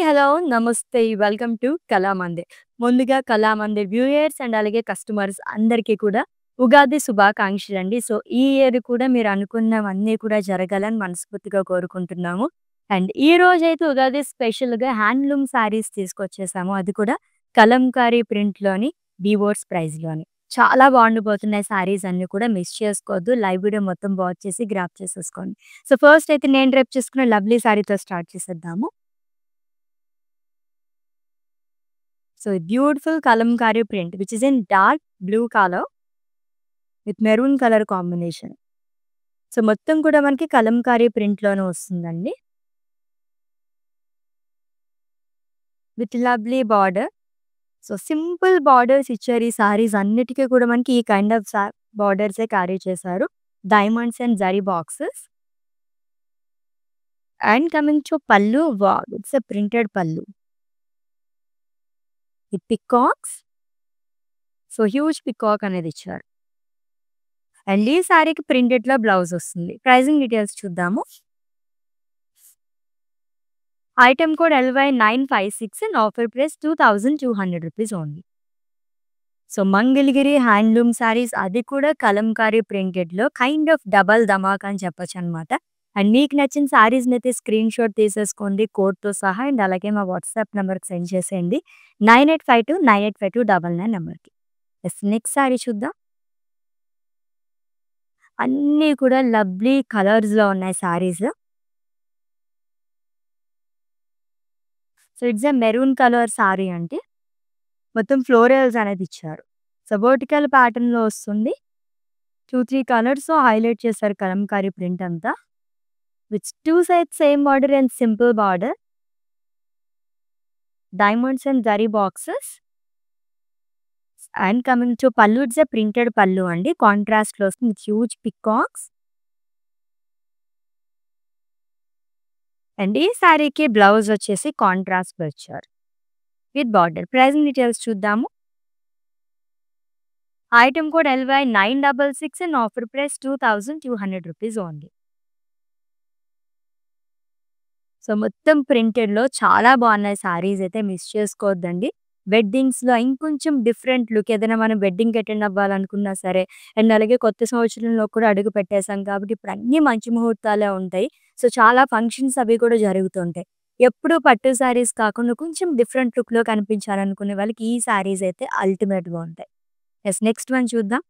Hello, నమస్తే. Welcome to Kalamandir. ముందుగా Kalamandir viewers and అలాగే కస్టమర్స్ అందరికీ కూడా ఉగాది శుభాకాంక్షలండి. సో, ఈ ఇయర్ కూడా మీరు అనుకున్నవన్నీ కూడా జరగాలని మనస్ఫూర్తిగా కోరుకుంటున్నాము. అండ్ ఈ రోజైతే ఉగాది స్పెషల్‌గా హ్యాండ్లూమ్ శారీస్ తీసుకొచ్చేసాము. అది కూడా కలంకారీ ప్రింట్‌లోని డీవోర్స్ ప్రైస్‌లోని. చాలా బాగుండిపోతున్నాయి శారీస్ అన్నీ కూడా మిస్ చేసుకోవద్దు. లైవ్ వీడియో మొత్తం వాచ్ చేసి గ్రాబ్ చేసేసుకోండి. సో, ఫస్ట్ అయితే నేను రేపు చేసుకున్న లవ్లీ శారీతో స్టార్ట్ చేసేద్దాము. So beautiful kalamkari print, which is in dark blue color with maroon color combination. So, మొత్తం కూడా మనకి కలంకారీ ప్రింట్‌లోనే వస్తుందండి. With lovely border. So, simple borders ఇచ్చారు. ఈ సారీస్ అన్నిటికి కూడా మనకి ఈ కైండ్ ఆఫ్ బార్డర్సే క్యారీ చేశారు. Diamonds and zari boxes. And coming to పల్లు, వావ్! ఇట్స్ ఎ ప్రింటెడ్ పల్లు with peacocks. So, huge peacock అనేది ఇచ్చారు. అండ్ ఈ సారీకి ప్రింటెడ్‌లో బ్లౌజ్ వస్తుంది. ప్రైజింగ్ డీటెయిల్స్ చూద్దాము. Item code LY956 and offer price ₹2200 only. So, Mangalagiri handloom saris, అది కూడా కలంకారీ ప్రింటెడ్‌లో కైండ్ ఆఫ్ డబల్ ధమాకా అని చెప్పొచ్చనమాట. అండ్ మీకు నచ్చిన శారీస్‌నైతే స్క్రీన్‌షాట్ తీసేసుకోండి కోడ్‌తో సహా. అండ్ అలాగే మా వాట్సాప్ నంబర్‌కి సెండ్ చేసేయండి. 9852985299 నంబర్‌కి. యెస్, నెక్స్ట్ శారీ చూద్దాం. అన్నీ కూడా లవ్లీ కలర్స్‌లో ఉన్నాయి saris. So, it's a maroon colour sari అండి. మొత్తం ఫ్లోరల్స్ అనేది ఇచ్చారు. సో, వర్టికల్ ప్యాటర్న్‌లో వస్తుంది. 2, 3 కలర్స్‌తో హైలైట్ చేశారు కలంకారీ ప్రింట్ అంతా. With 2 sides same border and simple border. Diamonds and zari boxes. And coming to pallu, it's a printed pallu అండి. కాంట్రాస్ట్‌లో వస్తుంది విత్ హ్యూజ్ పికాక్స్. అండ్ ఈ శారీకి బ్లౌజ్ వచ్చేసి కాంట్రాస్ట్‌లో ఇచ్చారు విత్ బార్డర్. ప్రైజింగ్ డీటెయిల్స్ చూద్దాము. Item code LY966 and offer price ₹2200 only. So, మొత్తం ప్రింటెడ్‌లో చాలా బాగున్నాయి శారీస్ అయితే మిస్ చేసుకోవద్దండి. వెడ్డింగ్స్‌లో ఇంకొంచెం డిఫరెంట్ లుక్, ఏదైనా మనం వెడ్డింగ్‌కి అటెండ్ అవ్వాలనుకున్నా సరే, అండ్ అలాగే కొత్త సంవత్సరంలో కూడా అడుగు పెట్టేసాం కాబట్టి ఇప్పుడు అన్నీ మంచి ముహూర్తాలే ఉంటాయి. సో, చాలా ఫంక్షన్స్ అవి కూడా జరుగుతుంటాయి. ఎప్పుడూ పట్టు శారీస్ కాకుండా కొంచెం డిఫరెంట్ లుక్‌లో కనిపించాలనుకునే వాళ్ళకి ఈ శారీస్ అయితే అల్టిమేట్‌గా ఉంటాయి. యెస్, నెక్స్ట్ వన్ చూద్దాం.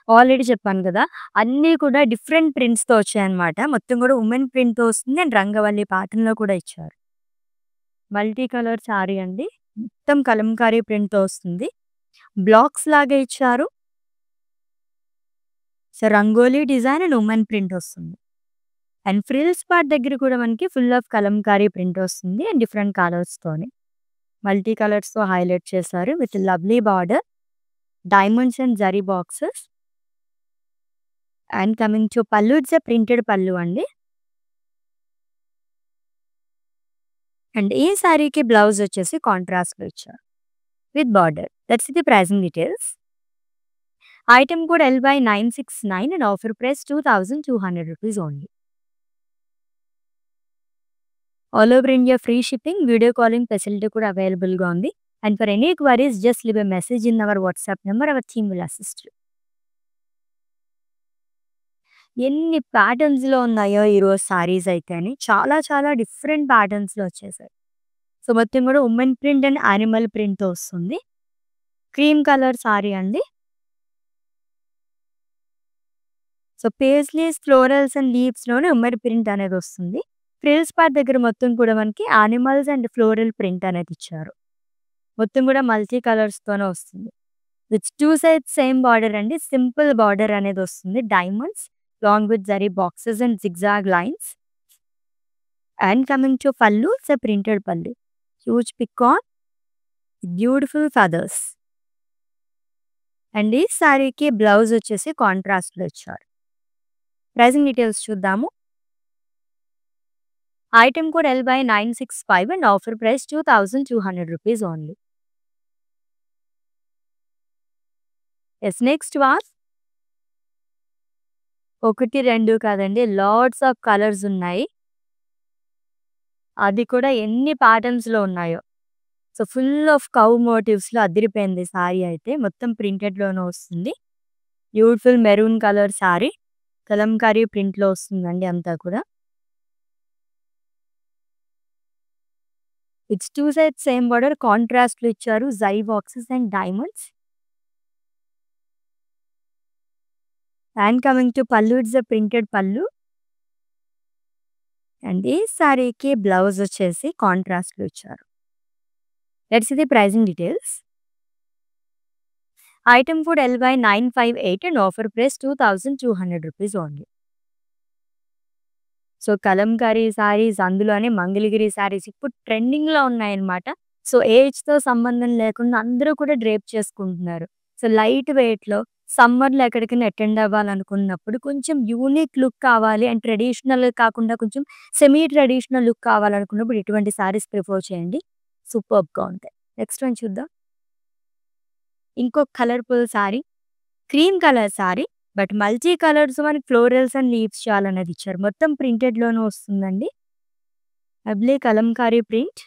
ఆల్రెడీ చెప్పాను కదా! అన్నీ కూడా డిఫరెంట్ ప్రింట్స్‌తో వచ్చాయన్నమాట. మొత్తం కూడా ఉమెన్ ప్రింట్‌తో వస్తుంది అండ్ రంగవల్లి ప్యాటర్న్‌లో కూడా ఇచ్చారు. మల్టీ కలర్ శారీ అండి. మొత్తం కలంకారీ ప్రింట్‌తో వస్తుంది. బ్లాక్స్ లాగా ఇచ్చారు. So, rangoli design and women print వస్తుంది. అండ్ ఫ్రిల్స్ పార్ట్ దగ్గర కూడా మనకి ఫుల్ ఆఫ్ కలంకారీ ప్రింట్ వస్తుంది అండ్ డిఫరెంట్ కలర్స్‌తోని. మల్టీ కలర్స్‌తో హైలైట్ చేశారు with lovely border, diamonds and zari boxes. And coming to pallu, it's a printed pallu అండి. అండ్ ఈ శారీకి బ్లౌజ్ వచ్చేసి కాంట్రాస్ట్‌లో ఇచ్చారు with border. That's the pricing details. Item code LY969 and offer price ₹2200 only. All over India free shipping, video calling facility కూడా అవైలబుల్‌గా ఉంది. And for any queries just leave a message in our WhatsApp number. Our team will assist you. ఎన్ని ప్యాటర్న్స్‌లో ఉన్నాయో ఈరోజు శారీస్ అయితేని, చాలా చాలా different ప్యాటర్న్స్‌లో వచ్చేసాయి. సో, మొత్తం కూడా ఉమెన్ ప్రింట్ అండ్ యానిమల్ ప్రింట్‌తో వస్తుంది. క్రీమ్ కలర్ శారీ అండి. సో, పేస్లీస్, ఫ్లోరల్స్ అండ్ లీవ్స్‌లోనే ఉమెన్ ప్రింట్ అనేది వస్తుంది. ఫ్రిల్స్ పార్ట్ దగ్గర మొత్తం కూడా మనకి యానిమల్స్ అండ్ ఫ్లోరల్ ప్రింట్ అనేది ఇచ్చారు. మొత్తం కూడా మల్టీ కలర్స్‌తోనే వస్తుంది. విత్ 2 సైడ్స్ సేమ్ బార్డర్ అండి. సింపుల్ బార్డర్ అనేది వస్తుంది. Diamonds long with zari boxes and zigzag lines. And coming to pallu, it's a printed pallu. Huge peacock, beautiful feathers. And ఈ శారీకి బ్లౌజ్ వచ్చేసి కాంట్రాస్ట్‌లో ఇచ్చారు. ప్రైజింగ్ డీటెయిల్స్ చూద్దాము. Item code LY965 and offer price ₹2200 only. Yes, next one. 1, 2 కాదండి, lots of colours ఉన్నాయి. అది కూడా ఎన్ని ప్యాటర్న్స్‌లో ఉన్నాయో. సో, ఫుల్ ఆఫ్ కౌ మోటివ్స్‌లో అదిరిపోయింది సారీ అయితే. మొత్తం ప్రింటెడ్‌లోనే వస్తుంది. Beautiful maroon colour sari. Kalamkari ప్రింట్‌లో వస్తుందండి అంతా కూడా. ఇట్స్ 2 సైడ్స్ సేమ్ బోర్డర్ కాంట్రాస్ట్‌లో ఇచ్చారు. Zari boxes and diamonds. And coming to pallu, it's a printed pallu. And ఈ సారీకి బ్లౌజ్ వచ్చేసి కాంట్రాస్ట్‌లో ఇచ్చారు. Let's see the pricing details. Item code LY958 and offer price ₹2200 only. So, Kalamkari saris అందులోనే మంగళగిరి సారీస్ ఇప్పుడు ట్రెండింగ్‌లో ఉన్నాయన్నమాట. సో, ఏజ్‌తో సంబంధం లేకుండా అందరూ కూడా డ్రేప్ చేసుకుంటున్నారు. సో, లైట్ వెయిట్‌లో సమ్మర్‌లో ఎక్కడికైనా అటెండ్ అవ్వాలనుకున్నప్పుడు కొంచెం యూనిక్ లుక్ కావాలి అండ్ ట్రెడిషనల్ కాకుండా కొంచెం సెమీ ట్రెడిషనల్ లుక్ కావాలనుకున్నప్పుడు ఇటువంటి సారీస్ ప్రిఫర్ చేయండి. సూపర్బ్‌గా ఉంటాయి. నెక్స్ట్ వన్ చూద్దాం. ఇంకో colourful sari. Cream colour sari. But multi colours మనకి ఫ్లోరల్స్ అండ్ లీవ్స్ చాలనేది ఇచ్చారు. మొత్తం ప్రింటెడ్‌లోనే వస్తుందండి. అబ్లే kalamkari print.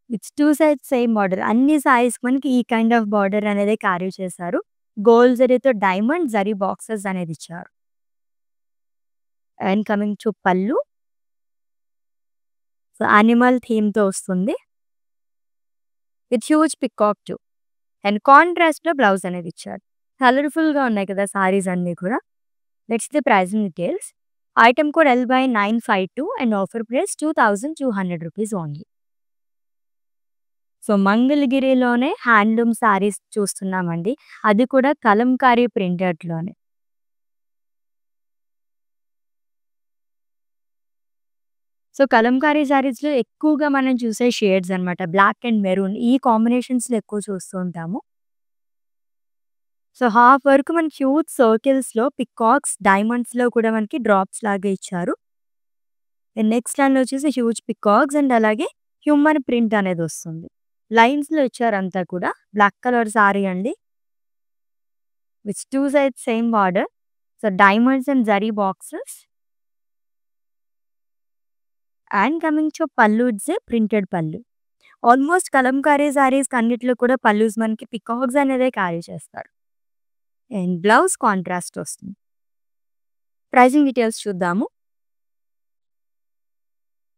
It's 2 sides same border. అన్ని సారీస్‌కి మనకి ఈ కైండ్ ఆఫ్ బార్డర్ అనేది క్యారీ చేశారు. గోల్డ్ జరీతో డైమండ్ జరీ బాక్సెస్ అనేది ఇచ్చారు. And coming to pallu. So, animal థీమ్‌తో వస్తుంది. With huge peacock too. And కాంట్రాస్ట్‌లో బ్లౌజ్ అనేది ఇచ్చారు. కలర్‌ఫుల్‌గా ఉన్నాయి కదా సారీస్ అన్నీ కూడా. Let's the pricing details. Item code LY952 and offer price ₹2200 only. So, మంగళగిరిలోనే హ్యాండ్లూమ్ సారీస్ చూస్తున్నామండి. అది కూడా కలంకారీ ప్రింటెడ్‌లోనే. సో, కలంకారీ సారీస్‌లో ఎక్కువగా మనం చూసే షేడ్స్ అన్నమాట. బ్లాక్ అండ్ మెరూన్ ఈ కాంబినేషన్స్‌లో ఎక్కువ చూస్తూ ఉంటాము. సో, హాఫ్ వరకు మనకి హ్యూజ్ సర్కిల్స్‌లో పికాక్స్, డైమండ్స్‌లో కూడా మనకి డ్రాప్స్ లాగా ఇచ్చారు. నెక్స్ట్ దానిలో వచ్చేసి హ్యూజ్ పికాక్స్ అండ్ అలాగే హ్యూమన్ ప్రింట్ అనేది వస్తుంది. లైన్స్‌లో ఇచ్చారంతా కూడా. బ్లాక్ కలర్ సారీ అండి. With 2 sides same border. So, diamonds and zari boxes. And coming to pallu, it's a printed pallu. Almost kalamkari సారీస్‌కి అన్నిట్లో కూడా పల్లూస్ మనకి పికాక్స్ అనేదే క్యారీ చేస్తారు. అండ్ బ్లౌజ్ కాంట్రాస్ట్ వస్తుంది. ప్రైజింగ్ డీటెయిల్స్ చూద్దాము.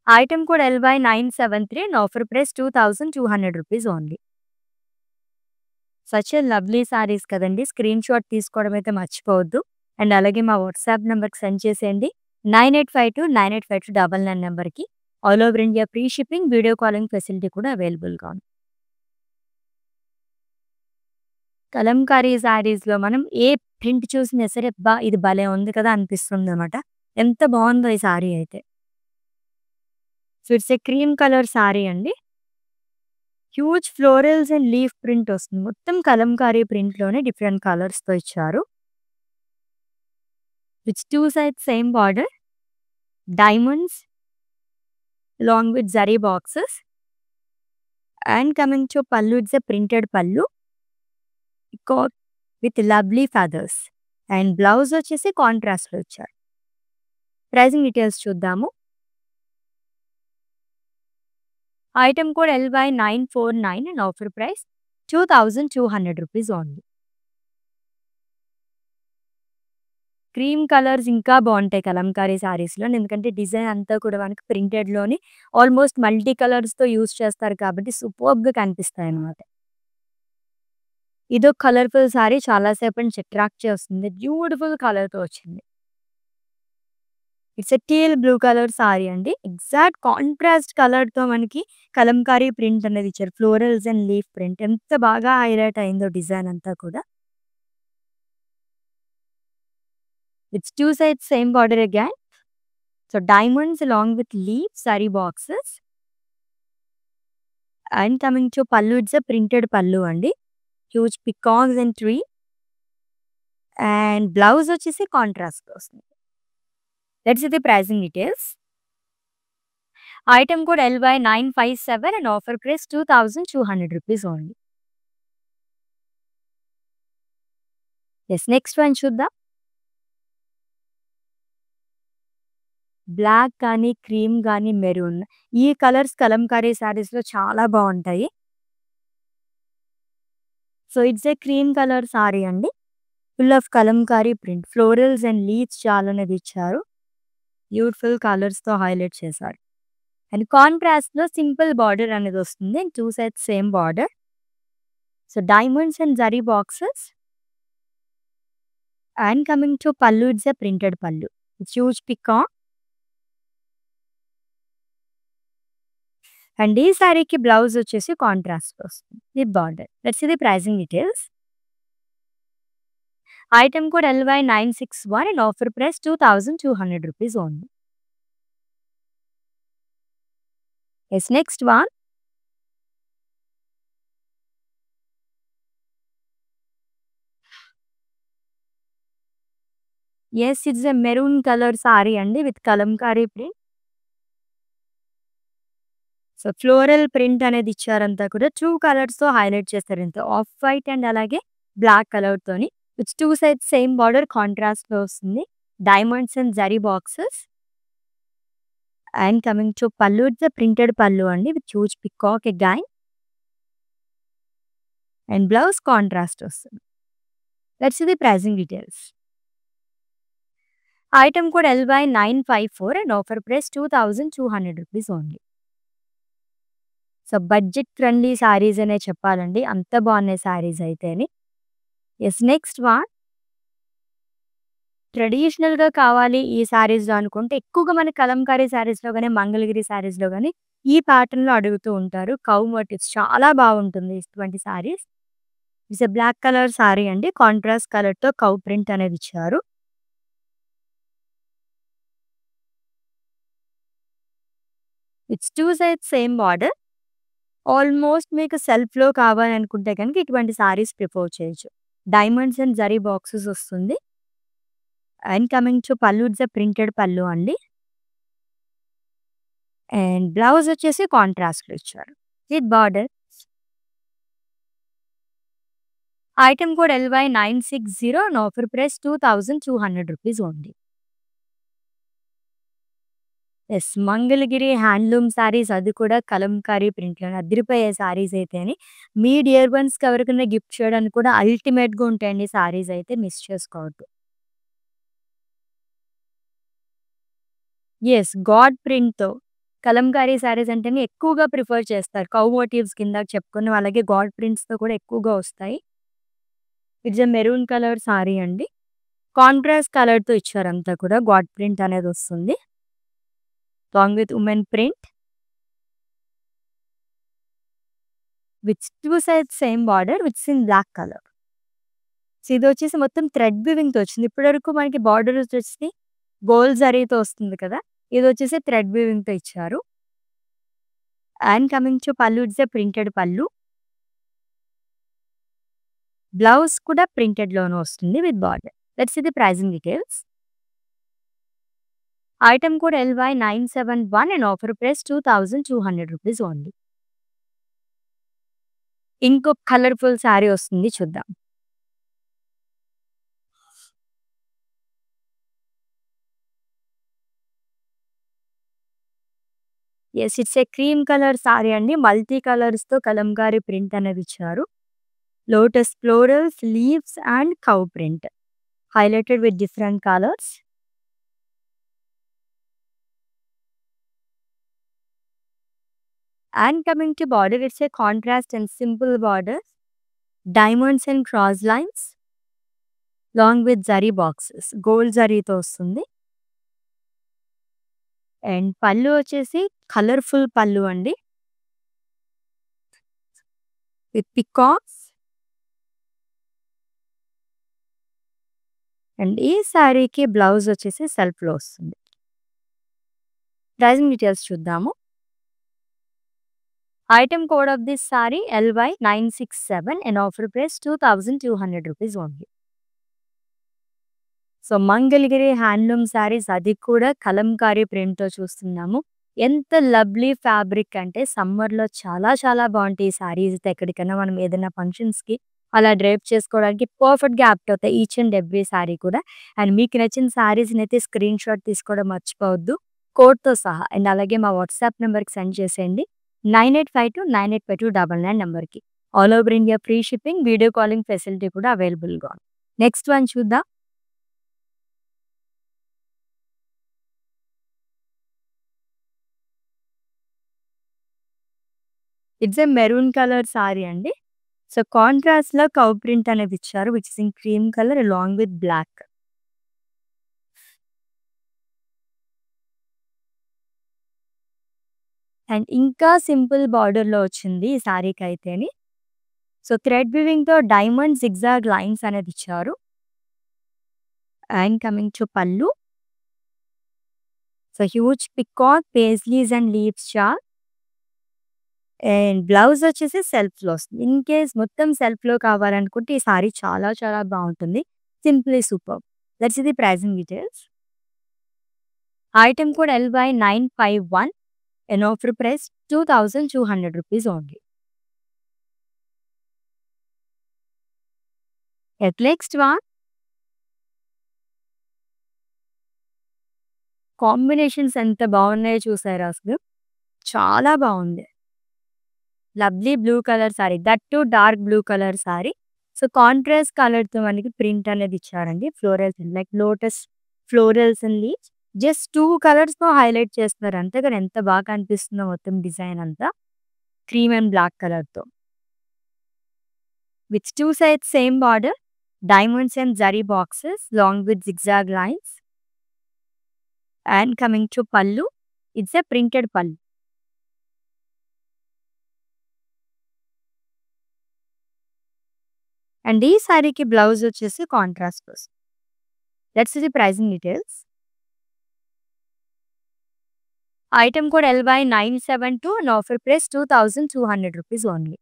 Item code LY973 and offer price ₹2200 only. Such a lovely saris కదండీ! Screen shot తీసుకోవడం అయితే మర్చిపోవద్దు. అండ్ అలాగే మా వాట్సాప్ నంబర్‌కి సెండ్ చేసేయండి. 9852 నంబర్‌కి. All over India free shipping, video calling facility కూడా అవైలబుల్‌గా ఉంది. కలంకారీ సారీస్‌లో మనం ఏ ప్రింట్ చూసినా సరే అబ్బా! ఇది భలే ఉంది కదా! అనిపిస్తుందనమాట. ఎంత బావుందో ఈ సారీ అయితే. So, it's a cream colour sari అండి. Huge florals and leaf print వస్తుంది. మొత్తం కలంకారీ ప్రింట్‌లోనే డిఫరెంట్ కలర్స్‌తో ఇచ్చారు. With 2 sides same border. Diamonds along with zari boxes. And coming to pallu, it's a printed pallu. Peacock with lovely feathers. And blouse వచ్చేసి కాంట్రాస్ట్‌లో ఇచ్చారు. Pricing details చూద్దాము. Item code LY949 and offer price ₹2200 only. Cream colours ఇంకా బావుంటాయి కలంకారీ సారీస్‌లో. ఎందుకంటే design అంతా కూడా మనకి ప్రింటెడ్‌లోని ఆల్మోస్ట్ మల్టీ కలర్స్‌తో యూజ్ చేస్తారు కాబట్టి సూపర్బ్‌గా కనిపిస్తాయన్నమాట. ఇదొక కలర్‌ఫుల్ సారీ చాలా సేపటి అట్రాక్ట్ చేస్తుంది. బ్యూటిఫుల్ కలర్‌తో వచ్చింది. It's a teal blue colour sari అండి. ఎగ్జాక్ట్ కాంట్రాస్ట్ కలర్‌తో మనకి కలంకారీ ప్రింట్ అనేది ఇచ్చారు. ఫ్లోరల్స్ అండ్ లీఫ్ ప్రింట్ ఎంత బాగా హైలైట్ అయిందో డిజైన్ అంతా కూడా. It's 2 sides same border again. So, diamonds along with leaves, zari boxes. And coming to pallu, it's a printed pallu అండి. Huge peacocks and tree. And blouse వచ్చేసి కాంట్రాస్ట్‌లో వస్తుంది. Let's see the pricing details. Item code LY957 and offer price ₹2200 only. Yes. Next one చూద్దాం. Black కానీ, cream గానీ, maroon ఈ colours Kalamkari శారీస్‌లో చాలా బావుంటాయి. So, it's a cream colour sari అండి. Full of Kalamkari print. Florals and leaves చాలానేదిచ్చారు. బ్యూటిఫుల్ కలర్స్‌తో హైలైట్ చేశారు. అండ్ కాంట్రాస్ట్‌లో సింపుల్ బార్డర్ అనేదొస్తుంది. 2 sides same border. So, diamonds and zari boxes. And coming to pallu, it's a printed pallu. Huge peacock. And ఈ సారీకి blouse వచ్చేసి కాంట్రాస్ట్‌లో వస్తుంది with border. Let's see the pricing details. Item code LY961 and offer price ₹2200 only. Yes, next one. Yes, it's a maroon colour sari అండి with Kalamkari print. So, floral print అనేది ఇచ్చారంతా కూడా 2 కలర్స్‌తో హైలైట్ చేస్తారు. ఇంత ఆఫ్ వైట్ అండ్ అలాగే black కలర్‌తోని. With 2 sides same border కాంట్రాస్ట్‌లో వస్తుంది. Diamonds and zari boxes. And coming to pallu, it's a printed pallu అండి with huge peacock again. And blouse contrast వస్తుంది. Let's see the pricing details. Item code LY954 and offer price ₹2200 only. So, budget friendly saris అనే చెప్పాలండి. అంత బాగున్నాయి సారీస్ అయితేని. Yes, next one. ట్రెడిషనల్‌గా కావాలి ఈ సారీస్‌లో అనుకుంటే ఎక్కువగా మన కలంకారీ సారీస్‌లో గాని, మంగళగిరి సారీస్‌లో గాని ఈ ప్యాటర్న్‌లో అడుగుతూ ఉంటారు. కౌ మోటివ్స్ చాలా బాగుంటుంది ఇటువంటి saris. It's a black colour sari అండి. కాంట్రాస్ట్ కలర్‌తో కౌ ప్రింట్ అనేది ఇచ్చారు. It's 2 sides same border. Almost మీకు సెల్ఫ్‌లో కావాలనుకుంటే గనుక ఇటువంటి సారీస్ ప్రిఫర్ చేయొచ్చు. డైమండ్స్ అండ్ జరీ బాక్సెస్ వస్తుంది. And coming to pallu, it's a printed pallu అండి. అండ్ బ్లౌజ్ వచ్చేసి కాంట్రాస్ట్‌లో ఇచ్చారు with border. Item code LY960 and offer price ₹2200 only. Yes, Mangalagiri handloom saris అది కూడా కలంకారీ ప్రింట్‌లోనే అదిరిపోయే సారీస్ అయితేని. మీ డియర్ వన్స్‌కి ఎవరికైనా గిఫ్ట్ చేయడానికి కూడా అల్టిమేట్‌గా ఉంటాయండి సారీస్ అయితే మిస్ చేసుకోవద్దు. యెస్, గాడ్ ప్రింట్‌తో కలంకారీ సారీస్ అంటేనే ఎక్కువగా ప్రిఫర్ చేస్తారు. కౌ మోటివ్స్ కిందాక చెప్పుకున్నాం. అలాగే గాడ్ ప్రింట్స్‌తో కూడా ఎక్కువగా వస్తాయి. It's a maroon colour sari అండి. కాంట్రాస్ట్ కలర్‌తో ఇచ్చారంతా కూడా గాడ్ ప్రింట్ అనేదొస్తుంది. Long with women print. With 2 sides same border విట్స్ ఇన్ బ్లాక్ కలర్. సో, ఇదొచ్చేసి మొత్తం థ్రెడ్ వీవింగ్‌తో వచ్చింది. ఇప్పటివరకు మనకి బార్డర్ వచ్చేసి గోల్డ్ జరీతో వస్తుంది కదా! ఇదొచ్చేసి థ్రెడ్ వీవింగ్‌తో ఇచ్చారు. And coming to pallu, it's a printed pallu. Blouse కూడా ప్రింటెడ్‌లోనే వస్తుంది with border. Let's see the pricing details. Item code LY971 and offer price ₹2200 only. ఇంకొక కలర్‌ఫుల్ సారీ వస్తుంది చూద్దాం. Yes, it's a cream colour sari అండి. మల్టీ కలర్స్‌తో కలంకారీ ప్రింట్ అనేది ఇచ్చారు. Lotus florals, leaves and cow print. Highlighted with different colours. And coming to border, it's a contrast and simple border. Diamonds and cross lines. Long with zari boxes. Gold జరీతో వస్తుంది. And పల్లు వచ్చేసి colourful పల్లు అండి. With peacocks. And ఈ సారీకి blouse వచ్చేసి సెల్ఫ్‌లో వస్తుంది. ప్రైజింగ్ డీటెయిల్స్ చూద్దాము. Item code of this sorry LY967 and offer price ₹2200 only. So, Mangalagiri handloom saris అది కూడా కలంకారీ ప్రింట్‌తో చూస్తున్నాము. ఎంత లవ్లీ ఫ్యాబ్రిక్ అంటే సమ్మర్‌లో చాలా చాలా బావుంటాయి ఈ సారీస్ అయితే ఎక్కడికైనా మనం ఏదైనా ఫంక్షన్స్‌కి అలా డ్రేప్ చేసుకోవడానికి పర్ఫెక్ట్‌గా యాప్ట్ అవుతాయి ఈచ్ అండ్ ఎవ్రీ సారీ కూడా. అండ్ మీకు నచ్చిన సారీస్‌నైతే స్క్రీన్‌షాట్ తీసుకోవడం మర్చిపోవద్దు. కోడ్‌తో సహా. అండ్ అలాగే మా వాట్సాప్ నంబర్‌కి సెండ్ చేసేయండి. 9852985299 నంబర్‌కి. All over India free shipping, video calling facility కూడా అవైలబుల్‌గా ఉంది. నెక్స్ట్ వన్ చూద్దాం. It's a maroon colour sari అండి. సో, కాంట్రాస్ట్‌లో కౌ ప్రింట్ అనేది ఇచ్చారు. Which is in cream colour along with black. And ఇంకా సింపుల్ బార్డర్‌లో వచ్చింది ఈ సారీకైతేని. సో, థ్రెడ్ వీవింగ్‌తో డైమండ్ జిగ్‌జాగ్ లైన్స్ అనేది ఇచ్చారు. And coming to pallu. So, huge peacock, paisleys and leaves chart. And blouse వచ్చేసి సెల్ఫ్‌లో వస్తుంది. ఇన్ కేస్ మొత్తం సెల్ఫ్‌లో కావాలనుకుంటే ఈ సారీ చాలా చాలా బావుంటుంది. Simply superb. Let's see the pricing details. Item code LY951 and offer price ₹2200 only. Next one. Combinations ఎంత బాగున్నాయో చూసారా అసలు? చాలా బావుంది. Lovely blue colour sari. That too dark blue colour sari. So, contrast కలర్‌తో మనకి ప్రింట్ అనేది ఇచ్చారండి. Florals like lotus florals and leaves. Just 2 కలర్స్‌తో హైలైట్ చేస్తున్నారు. అంతే కానీ ఎంత బాగా కనిపిస్తుందో మొత్తం డిజైన్ అంతా. క్రీమ్ అండ్ బ్లాక్ కలర్‌తో. With 2 sides same border. Diamonds and zari boxes long with zigzag lines. And coming to pallu. It's a printed pallu. And ఈ సారీకి బ్లౌజ్ వచ్చేసి కాంట్రాస్ట్ వస్తుంది. Let's see the pricing details. Item code LY972 and offer price ₹2200 only.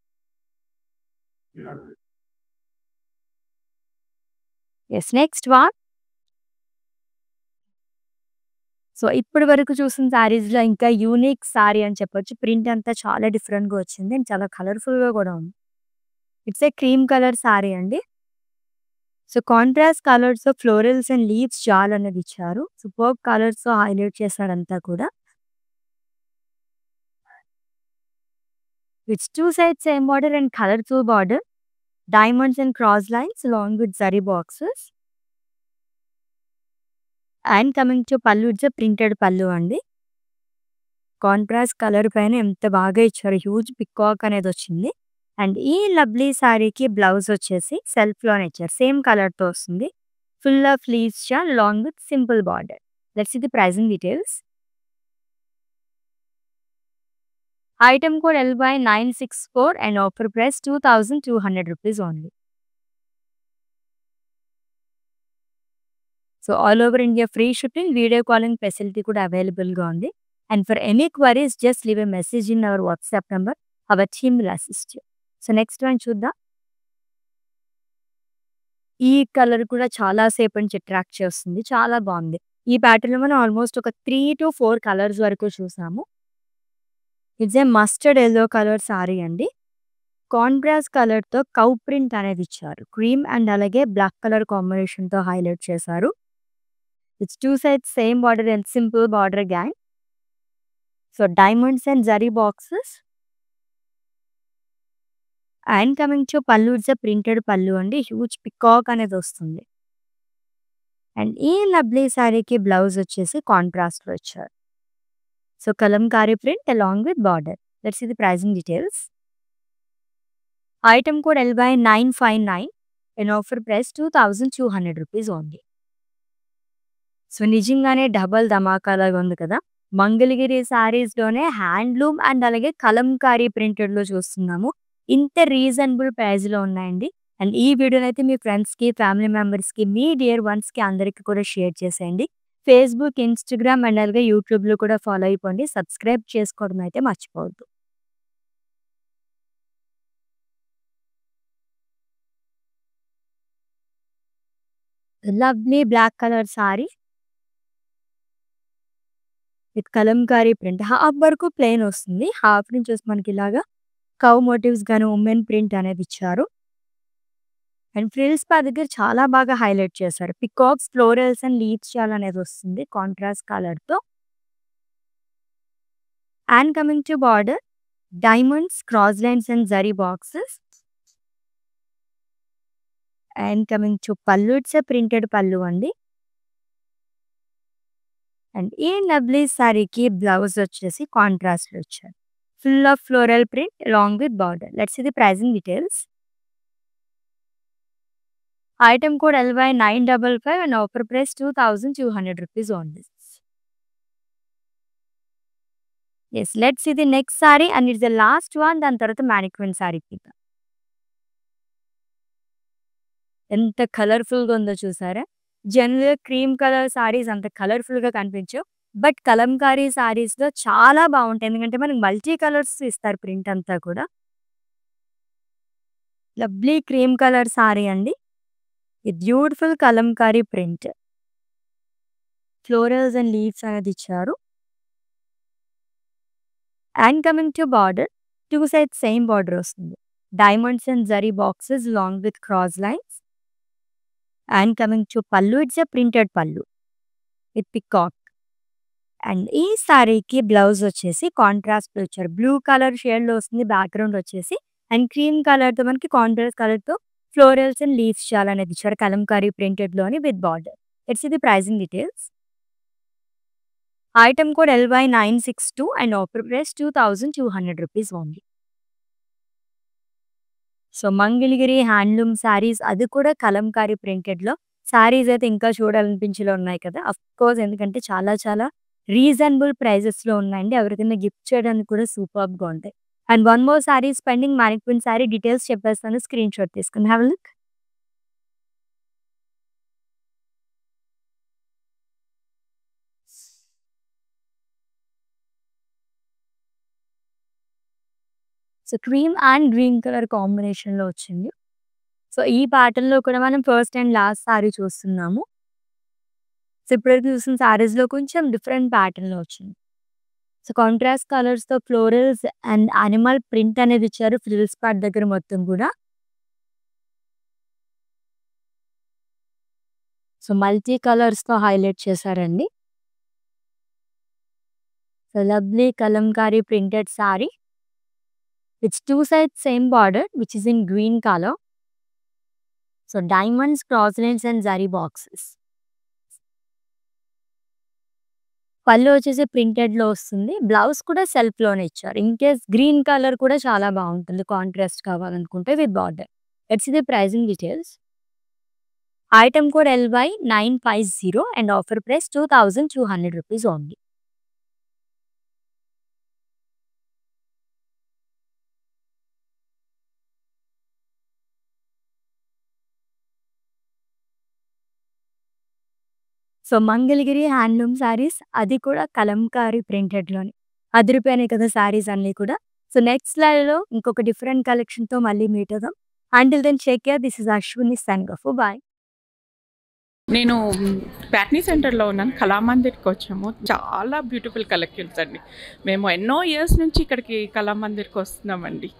Yes. Next one. So, ఇప్పటి వరకు చూసిన సారీస్‌లో ఇంకా unique sorry అని చెప్పొచ్చు. ప్రింట్ అంతా చాలా డిఫరెంట్‌గా వచ్చింది. అండ్ చాలా కలర్‌ఫుల్‌గా కూడా ఉంది. It's a cream colour sari అండి. సో, కాంట్రాస్ట్ కలర్స్‌తో ఫ్లోరల్స్ అండ్ లీవ్స్ జాల్ అనేది ఇచ్చారు. సూపర్బ్ కలర్స్‌తో హైలైట్ చేశాడంతా కూడా. With 2 sides same border and colourful border. Diamonds and cross lines along with zari boxes. And coming to pallu. It's a printed pallu అండి. Contrast colour పైన ఎంత బాగా ఇచ్చారు. హ్యూజ్ పికాక్ అనేది వచ్చింది. అండ్ ఈ లవ్లీ సారీకి బ్లౌజ్ వచ్చేసి సెల్ఫ్‌లోనే ఇచ్చారు. సేమ్ కలర్‌తో వస్తుంది. Full of leaves chart long with simple border. Let's see the pricing details. Item code LY964 and offer price ₹2200 only. So, all over India free shipping, video calling facility కూడా అవైలబుల్‌గా ఉంది. And for any queries just leave a message in our WhatsApp number. Our team will assist you. So, next one చూద్దాం. ఈ colour కూడా చాలా సేపటి నుంచి attract చేస్తుంది. చాలా బావుంది. ఈ ప్యాటర్న్‌లో మనం ఆల్మోస్ట్ ఒక 3-4 కలర్స్ వరకు చూసాము. It's a mustard yellow colour sari అండి. కాంట్రాస్ట్ కలర్‌తో కౌ ప్రింట్ అనేది ఇచ్చారు. క్రీమ్ అండ్ అలాగే బ్లాక్ కలర్ కాంబినేషన్‌తో హైలైట్ చేశారు. It's 2 sides same border and simple border gang. So, diamonds and zari boxes. And coming to pallu. It's a printed pallu అండి. Huge peacock అనేది వస్తుంది. అండ్ ఈ లవ్లీ సారీకి బ్లౌజ్ వచ్చేసి కాంట్రాస్ట్‌లో ఇచ్చారు. So, Kalamkari print along with border. Let's see the pricing details. Item code LY959 and offer price ₹2200 only. So, నిజంగానే double ధమాకాలాగా ఉంది కదా! మంగళగిరి సారీస్‌లోనే హ్యాండ్లూమ్ అండ్ అలాగే కలంకారీ ప్రింటెడ్‌లో చూస్తున్నాము. ఇంత రీజనబుల్ ప్రైస్‌లో ఉన్నాయండి. అండ్ ఈ వీడియోనైతే మీ ఫ్రెండ్స్‌కి, ఫ్యామిలీ మెంబర్స్‌కి, మీ డియర్ వన్స్‌కి అందరికి కూడా షేర్ చేసేయండి. ఫేస్‌బుక్, ఇన్‌స్టాగ్రామ్ అండ్ అలాగే యూట్యూబ్‌లో కూడా ఫాలో అయిపోండి. సబ్స్క్రైబ్ చేసుకోవడం అయితే మర్చిపోవద్దు. Lovely black colour sari with Kalamkari print. Half వరకు ప్లెయిన్ వస్తుంది. హాఫ్ నుంచి వచ్చి మనకి ఇలాగా కౌ మోటివ్స్ గాని, ఉమెన్ ప్రింట్ అనేది ఇచ్చారు. అండ్ ఫ్రిల్స్ పై దగ్గర చాలా బాగా హైలైట్ చేశారు. పికాక్స్, ఫ్లోరల్స్ అండ్ లీవ్స్ చాల్ అనేది వస్తుంది కాంట్రాస్ట్ కలర్‌తో. And coming to border, diamonds, cross lines and zari boxes. And coming to pallu, it's printed పళ్ళు అండి. అండ్ ఈ లవ్లీ సారీకి బ్లౌజ్ వచ్చేసి కాంట్రాస్ట్లో ఇచ్చారు. Full of floral print along with border. Let's see the pricing details. Item code LY955 and offer price 2200 rupees on this. Yes, let's see the next saree and it's the last one. దాని తర్వాత mannequin saree చూద్దాం. ఎంత కలర్ఫుల్గా ఉందో చూసారా? జనరల్‌గా cream colour saris అంత కలర్ఫుల్‌గా కనిపించవు. బట్ కలంకారీ సారీస్‌లో చాలా బాగుంటాయి. ఎందుకంటే మనకి మల్టీ కలర్స్ ఇస్తారు ప్రింట్ అంతా కూడా. లవ్లీ క్రీమ్ కలర్ సారీ అండి. ఈ beautiful kalamkari print. Florals and leaves అనేది ఇచ్చారు. And coming to border, 2 sides same border వస్తుంది. Diamonds and zari boxes long with cross lines. And coming to pallu, it's printed pallu with peacock. And ఈ సారీకి blouse వచ్చేసి కాంట్రాస్ట్లో ఇచ్చారు. బ్లూ కలర్ షేడ్లో వస్తుంది బ్యాక్గ్రౌండ్ వచ్చేసి. అండ్ క్రీమ్ కలర్తో మనకి కాంట్రాస్ట్ కలర్తో ఫ్లోరల్స్ అండ్ లీవ్స్ చాలా అనేది ఇచ్చారు కలంకారీ ప్రింటెడ్లోని with border. Let's see the pricing details. Item code LY962 and offer price 2200 rupees only. So Mangalagiri handloom saris, అది కూడా కలంకారీ ప్రింటెడ్లో శారీస్ అయితే ఇంకా చూడాలనిపించేలా ఉన్నాయి కదా. అఫ్కోర్స్ ఎందుకంటే చాలా చాలా రీజనబుల్ ప్రైజెస్లో ఉన్నాయండి. ఎవరికైనా గిఫ్ట్ చేయడానికి కూడా సూపర్గా ఉంటాయి. And one more saris pending, mannequin sari details చెప్పేస్తాను, స్క్రీన్ షాట్ తీసుకుని have a look. So cream and green colour కాంబినేషన్లో వచ్చింది. సో ఈ ప్యాటర్న్లో కూడా మనం ఫస్ట్ అండ్ లాస్ట్ సారీ చూస్తున్నాము. సో ఇప్పటివరకు చూసిన సారీస్లో కొంచెం డిఫరెంట్ ప్యాటర్న్లో వచ్చింది. సో కాంట్రాస్ట్ కలర్స్తో ఫ్లోరల్స్ అండ్ యానిమల్ ప్రింట్ అనేది ఇచ్చారు ఫ్రిల్స్ పార్ట్ దగ్గర మొత్తం కూడా. సో మల్టీ కలర్స్తో హైలైట్ చేశారండి. So lovely kalamkari printed sari. It's 2 sides same border which is in green color. So diamonds, cross lines and zari boxes. పళ్ళు వచ్చేసి ప్రింటెడ్లో వస్తుంది. బ్లౌజ్ కూడా సెల్ఫ్లోనే ఇచ్చారు. ఇన్ కేస్ గ్రీన్ కలర్ కూడా చాలా బాగుంటుంది కాంట్రాస్ట్ కావాలనుకుంటే with border. Let's see the pricing details. Item code LY950 and offer price 2200 rupees only. So Mangalagiri handloom saris, అది కూడా కలంకారీ ప్రింటెడ్లోని అదిరిపోయినాయి కదా శారీస్ అన్నీ కూడా. సో నెక్స్ట్ లైవ్లో ఇంకొక డిఫరెంట్ కలెక్షన్తో మళ్ళీ మీట్ అవుదాం. Until then take care. This is Ashwini signing off. Bye. నేను ప్యాట్నీ సెంటర్లో ఉన్నాను. కళామందిర్కి వచ్చాము. చాలా బ్యూటిఫుల్ కలెక్షన్స్ అండి. మేము ఎన్నో ఇయర్స్ నుంచి ఇక్కడికి కళామందిర్కి వస్తున్నామండి.